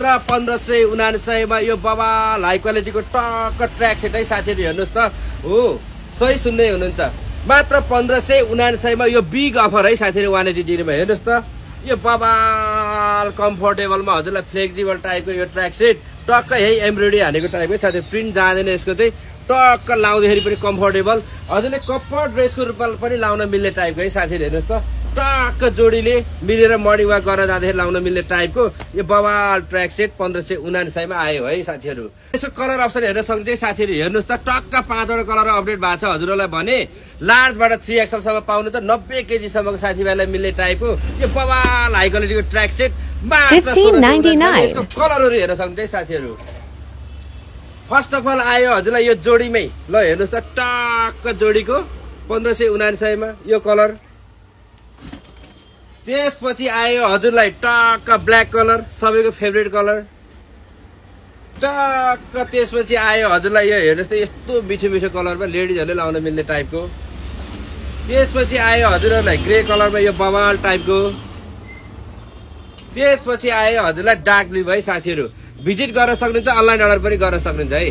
मात्र 1599 मा यो बवाल हाई क्वालिटीको टक्क ट्र्याक सेट है साथीहरु हेर्नुस् त हो सही सुन्दै हुनुहुन्छ मात्र 1599 मा यो बिग अफर है साथीहरु 180 डिग्रीमा हेर्नुस् त यो बवाल कम्फर्टेबलमा हजुरलाई फ्लेक्सिबल टाइपको यो ट्र्याक सेट टक्क है एम्ब्रोइडरी हानेको टाइपको साथीहरु प्रिन्ट जाँदैन यसको चाहिँ टक्क लाउँदाखेरि पनि कम्फर्टेबल हजुरले कम्फर्ट ड्रेसको रूपमा पनि लाउन मिल्ने टाइपको है साथीहरु हेर्नुस् त टक्क जोडीले मिलेर मर्निङ वाक गरेर जाँदाखेरि लाउन मिल्ने टाइपको यो बवाल ट्र्याक सेट 1599 मा आयो है साथीहरु यसको कलर अप्सन हेर्न सक्नुहुन्छ साथीहरु हेर्नुस् त टक्क 5 वटा कलर अपडेट भएको छ हजुरहरुलाई भने लार्जबाट 3XL सम्म पाउनु त 90 केजी सम्मको साथीभाइलाई मिल्ने टाइपको यो बवाल हाई क्वालिटीको ट्र्याक सेट मात्र 1599 यसको कलरहरु हेर्न सक्नुहुन्छ साथीहरु फर्स्ट अफ अल आयो हजुरलाई यो जोडीमै ल हेर्नुस् त टक्क जोडीको 1599 मा यो कलर त्यसपछि आयो हजुरलाई टक्क ब्ल्याक कलर सबैको फेभरेट कलर टक्क त्यसपछि आयो हजुरलाई यो हेर्नुस् त यस्तो मिठो मिठो कलरमा लेडिजहरुले लाउन मिल्ने टाइपको त्यसपछि आयो हजुरहरुलाई ग्रे कलरमा यो बवाल टाइपको त्यसपछि आयो हजुरलाई डार्क ब्लू है साथीहरु भिजिट गर्न सक्नुहुन्छ अनलाइन अर्डर पनि गर्न सक्नुहुन्छ है